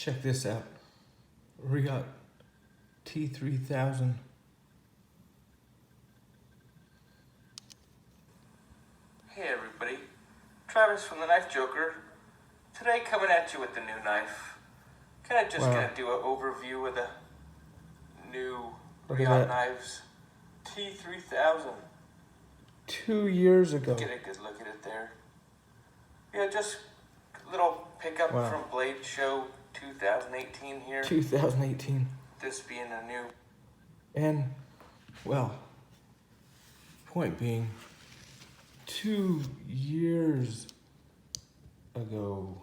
Check this out. Reate T3000. Hey everybody, Travis from the Knife Joker. Today coming at you with the new knife. Kinda just gonna do an overview of the new Reate Knives T3000. 2 years ago. Get a good look at it there. Yeah, just a little pickup from Blade Show 2018 here. 2018. This being a new. And, well, point being, 2 years ago,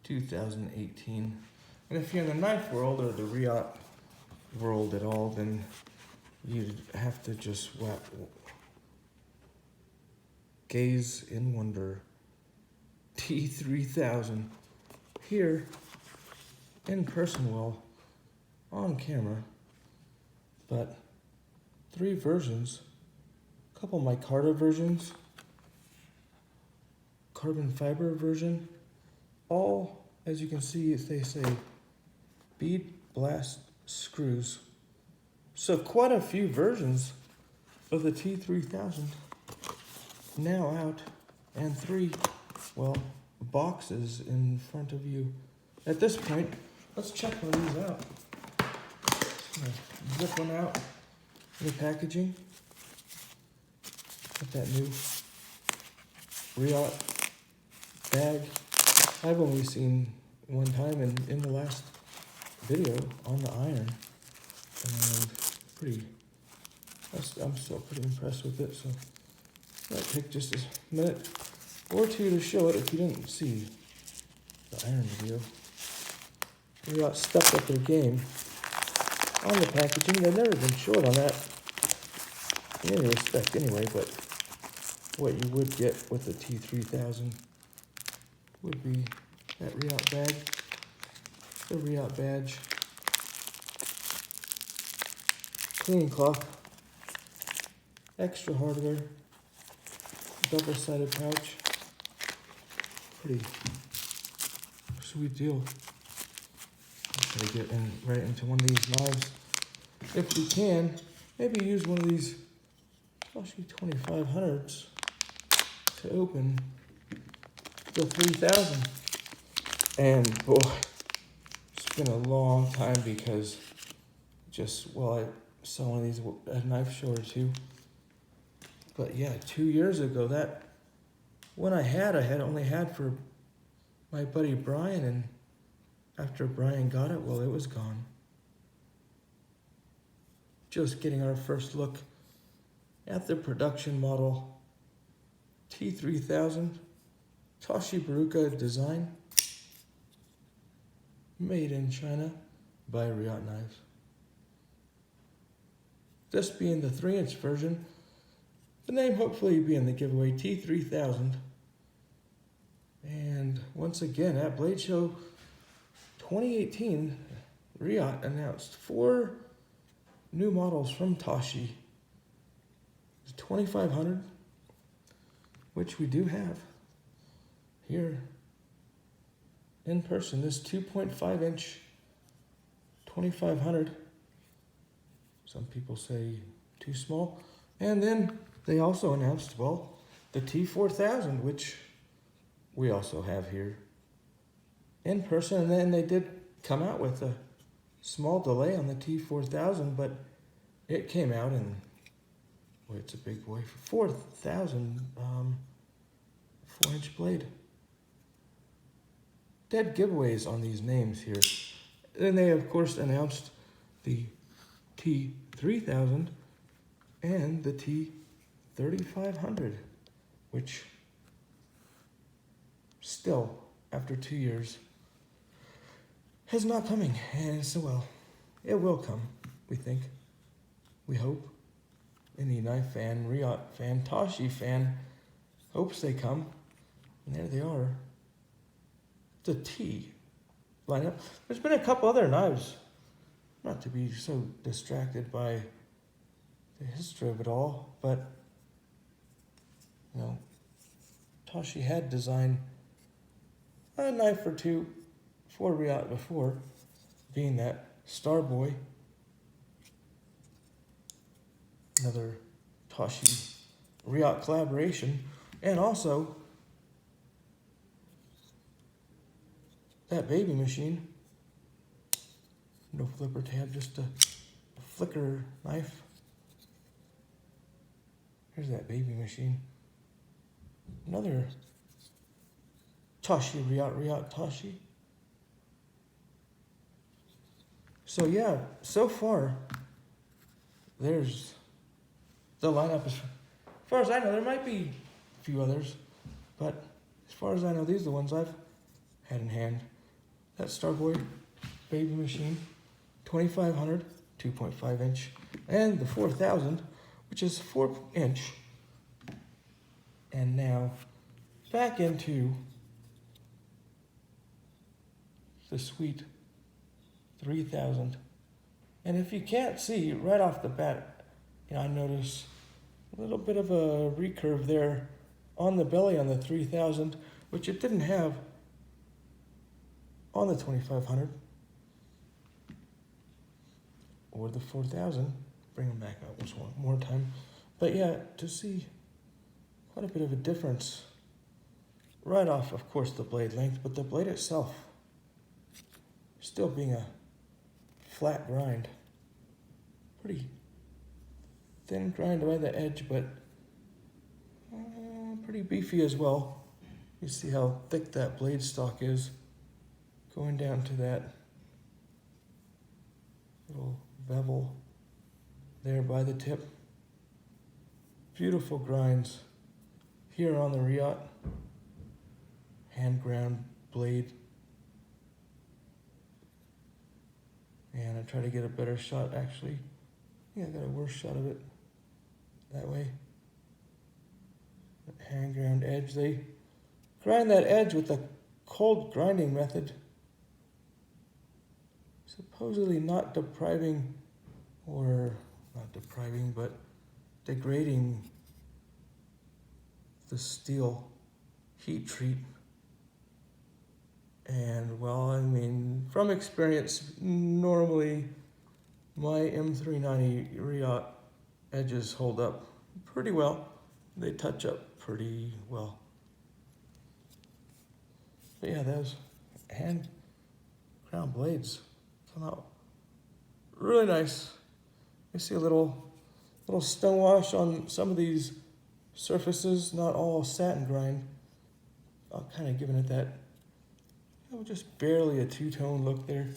2018. And if you're in the knife world or the Reate world at all, then you'd have to just gaze in wonder. T3000 here in person, well, on camera, but 3 versions, a couple micarta versions, carbon fiber version, all, as you can see, they say bead blast screws. So quite a few versions of the T3000 now out, and 3, well, boxes in front of you. At this point, let's check one of these out. Zip one out, new packaging. Got that new Reate bag. I've only seen one time in the last video on the iron, and I'm still pretty impressed with it. So might take just a minute or two to show it if you didn't see the iron video. Reate stepped up their game on the packaging. They've never been short on that in any respect anyway, but what you would get with the T3000 would be that Reate bag, the Reate badge, cleaning cloth, extra hardware, double-sided pouch. Pretty sweet deal. Try to get right into one of these knives. If we can, maybe use one of these Tashi 2500s to open the 3000. And boy, it's been a long time because I saw one of these at a knife show or two. But yeah, 2 years ago, that one I had only had for my buddy Brian, and after Brian got it, well, it was gone. Just getting our first look at the production model T3000, Tashi Bharucha design, made in China by Reate Knives. This being the 3-inch version, the name hopefully being the giveaway, T3000. And once again, at Blade Show 2018, Reate announced 4 new models from Tashi. The 2500, which we do have here in person. This 2.5-inch 2500. Some people say too small. And then they also announced, well, the T4000, which we also have here in person. And then they did come out with a small delay on the T4000, but it came out in, boy, it's a big boy, 4,000 4-inch blade. Dead giveaways on these names here. Then they, of course, announced the T3000 and the T3500, which still, after 2 years, is not coming. And so, well, it will come, we think. We hope. Any knife fan, Reate fan, Tashi fan hopes they come. And there they are. The T lineup. There's been a couple other knives. Not to be so distracted by the history of it all, but, you know, Tashi had designed a knife or two for Reate before, being that Starboy, another Tashi Reate collaboration, and also that baby machine. No flipper tab, just a flicker knife. Here's that baby machine. Another Tashi Reate Tashi. So yeah, so far, there's the lineup. As far as I know, there might be a few others, but as far as I know, these are the ones I've had in hand. That Starboy baby machine, 2500, 2.5 inch, and the 4000, which is 4 inch. And now back into the sweet 3000. And if you can't see right off the bat, I notice a little bit of a recurve there on the belly on the 3000, which it didn't have on the 2500 or the 4000. Bring them back up just one more time. But yeah, to see quite a bit of a difference right off, of course, the blade length, but the blade itself still being a flat grind. Pretty thin grind by the edge, but pretty beefy as well. You see how thick that blade stock is going down to that little bevel there by the tip. Beautiful grinds here on the Reate. Hand ground blade. And I try to get a better shot actually. Yeah, I got a worse shot of it that way. That hand ground edge. They grind that edge with the cold grinding method. Supposedly not depriving, or not depriving, but degrading the steel heat treat. And well, I mean, from experience, normally my M390 Reate edges hold up pretty well. They touch up pretty well. But yeah, those hand ground blades come out really nice. You see a little stone wash on some of these surfaces, not all satin grind. I'm kind of giving it that, just barely a two-tone look there.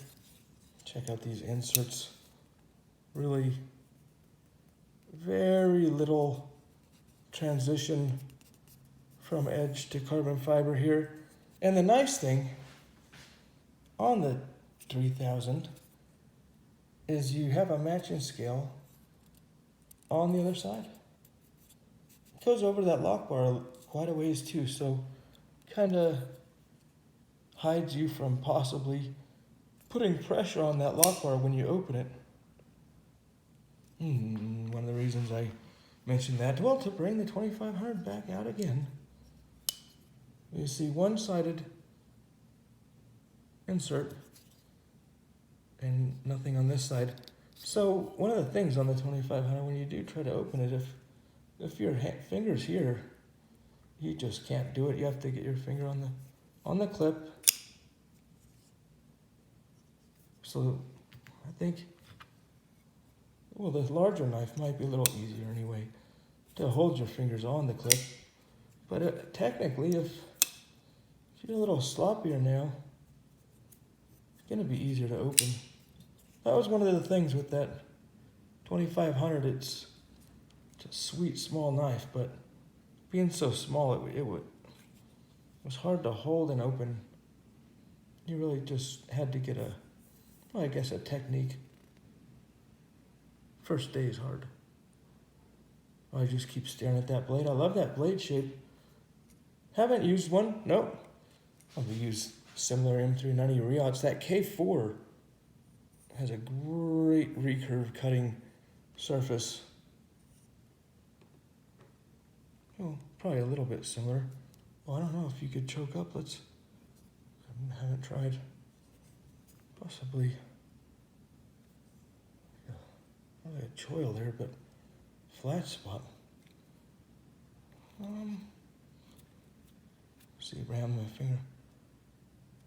Check out these inserts. Really very little transition from edge to carbon fiber here. And the nice thing on the 3000 is you have a matching scale on the other side. It goes over that lock bar quite a ways too, so kind of hides you from possibly putting pressure on that lock bar when you open it. One of the reasons I mentioned that, well, to bring the 2500 back out again. You see one-sided insert and nothing on this side. So one of the things on the 2500, when you do try to open it, if your finger's here, you just can't do it. You have to get your finger on the clip. So I think, well, the larger knife might be a little easier anyway to hold your fingers on the clip. But technically, if you're a little sloppier now, it's going to be easier to open. That was one of the things with that 2500. It's a sweet small knife, but being so small, it was hard to hold and open. You really just had to get a technique. First day is hard. I just keep staring at that blade. I love that blade shape. Haven't used one? Nope. I've used similar M390 Reates. That K4 has a great recurve cutting surface. Oh, probably a little bit similar. Well, I don't know if you could choke up. I haven't tried. possibly not a choil there, but flat spot. See, ram my finger.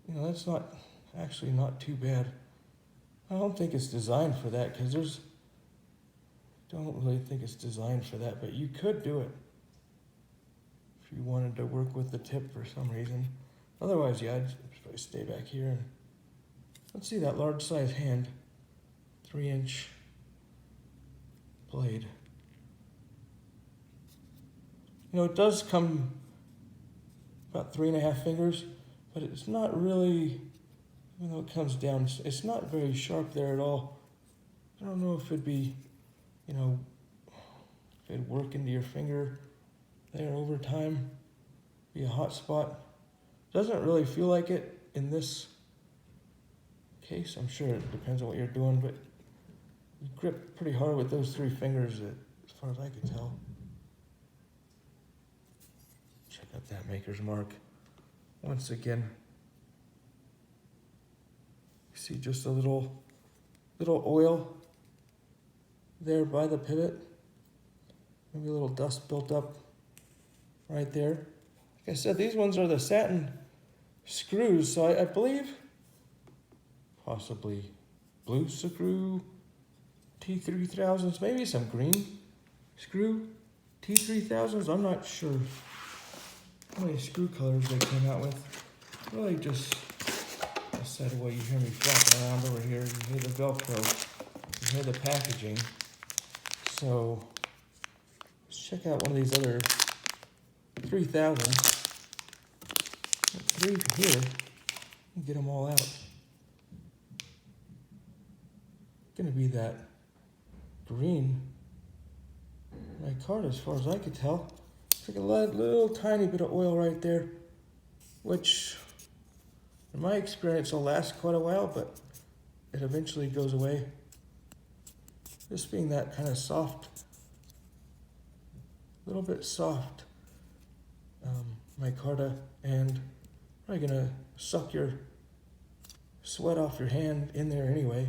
You know, that's not actually not too bad. I don't think it's designed for that because don't really think it's designed for that, but you could do it if you wanted to work with the tip for some reason. Otherwise, yeah, I'd probably stay back here and let's see that large size hand, 3-inch blade. You know, it does come about 3.5 fingers, but it's not really, even though it comes down, it's not very sharp there at all. I don't know if it'd be, you know, if it'd work into your finger there over time, be a hot spot. Doesn't really feel like it in this case. I'm sure it depends on what you're doing, but you grip pretty hard with those 3 fingers as far as I can tell. Check out that maker's mark. Once again, you see just a little oil there by the pivot. Maybe a little dust built up right there. Like I said, these ones are the satin screws, so I believe possibly blue screw T3000s, maybe some green screw T3000s. I'm not sure how many screw colors they came out with. Really just, I said, well, you hear me flopping around over here, you hear the Velcro, you hear the packaging. So let's check out one of these other 3000s. 3 here, and get them all out. Gonna be that green micarta as far as I could tell. It's like a little tiny bit of oil right there, which in my experience will last quite a while, but it eventually goes away. This being that kind of soft, a little bit soft micarta, and probably gonna suck your sweat off your hand in there anyway.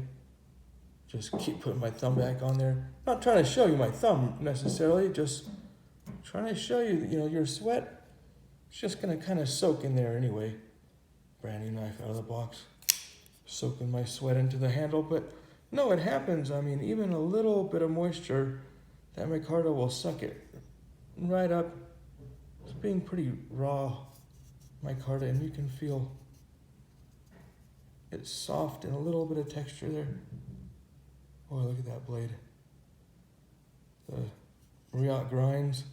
Just keep putting my thumb back on there. Not trying to show you my thumb necessarily, just trying to show you that, you know, your sweat is just gonna kind of soak in there anyway. Brand new knife out of the box, soaking my sweat into the handle, but no, it happens. I mean, even a little bit of moisture, that micarta will suck it right up. It's being pretty raw micarta, and you can feel it's soft and a little bit of texture there. Oh, look at that blade. The Reate grinds,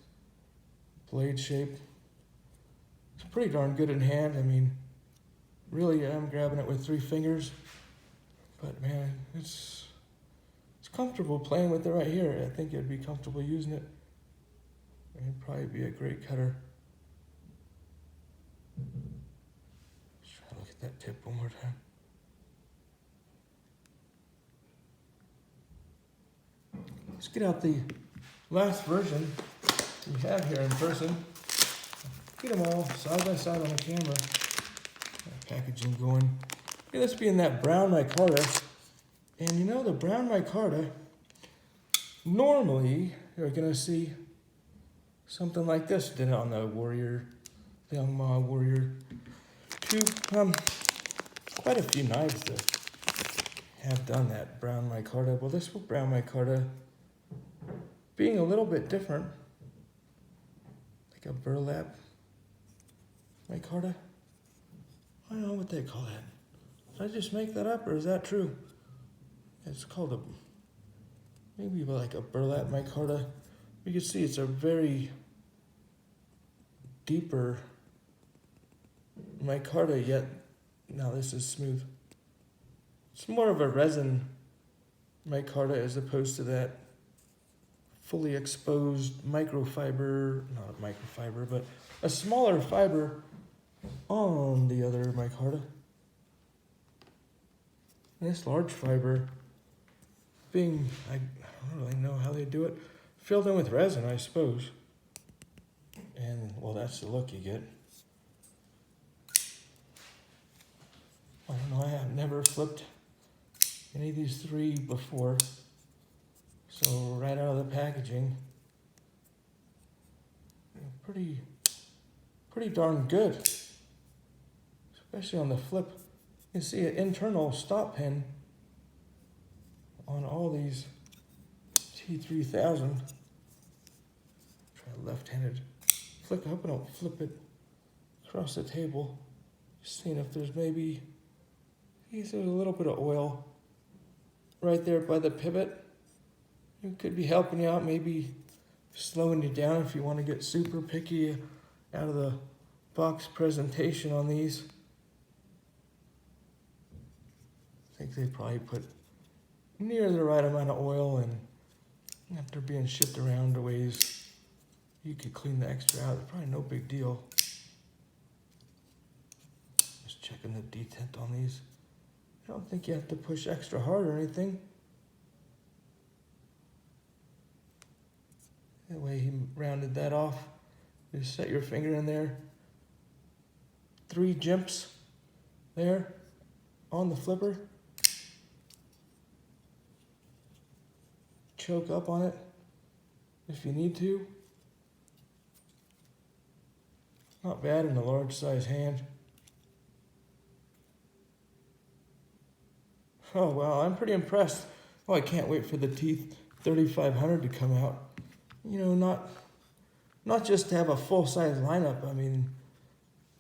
blade shape. It's pretty darn good in hand. I mean, really, I'm grabbing it with 3 fingers, but man, it's comfortable playing with it right here. I think it'd be comfortable using it. It'd probably be a great cutter. Let's try to look at that tip one more time. Let's get out the last version we have here in person. Get them all side by side on the camera. That packaging going. Okay, let's be in that brown micarta. And you know, the brown micarta, normally you're gonna see something like this did on the Warrior, the Young Ma Warrior 2. Quite a few knives that have done that brown micarta. Well, this brown micarta being a little bit different, like a burlap micarta. I don't know what they call that. Did I just make that up, or is that true? It's called maybe like a burlap micarta. You can see it's a very deeper micarta, yet now this is smooth. It's more of a resin micarta as opposed to that fully exposed microfiber, not microfiber, but a smaller fiber on the other micarta. This large fiber being, I don't really know how they do it, filled in with resin, I suppose. And, well, that's the look you get. I don't know, I have never flipped any of these three before. So right out of the packaging, pretty darn good. Especially on the flip. You can see an internal stop pin on all these T3000. Try left-handed flick. I hope I don't flip it across the table. Just seeing if there's maybe, there's a little bit of oil right there by the pivot. It could be helping you out, maybe slowing you down if you want to get super picky out of the box presentation on these. I think they probably put near the right amount of oil, and after being shipped around a ways, you could clean the extra out. It's probably no big deal. Just checking the detent on these. I don't think you have to push extra hard or anything. That way he rounded that off. Just set your finger in there. 3 jimps there on the flipper. Choke up on it if you need to. Not bad in a large size hand. Oh wow, I'm pretty impressed. Oh, I can't wait for the T3500 to come out. You know, not just to have a full-size lineup. I mean,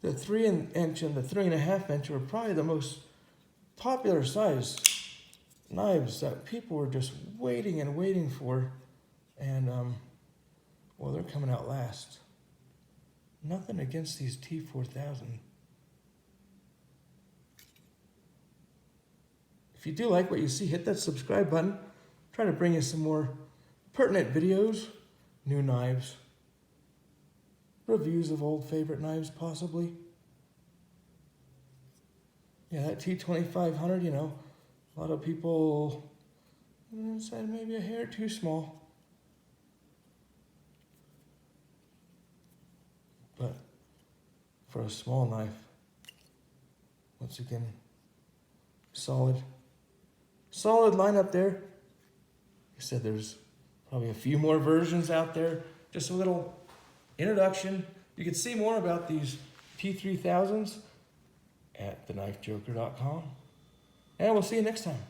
the 3-inch and the 3.5-inch were probably the most popular size knives that people were just waiting and waiting for. And, well, they're coming out last. Nothing against these T4000. If you do like what you see, hit that subscribe button. I'm trying to bring you some more pertinent videos, new knives, reviews of old favorite knives possibly. Yeah, that T2500, you know, a lot of people said maybe a hair too small. But for a small knife, once again, solid lineup there. Like I said, there's probably a few more versions out there. Just a little introduction. You can see more about these T3000s at thenifejoker.com. And we'll see you next time.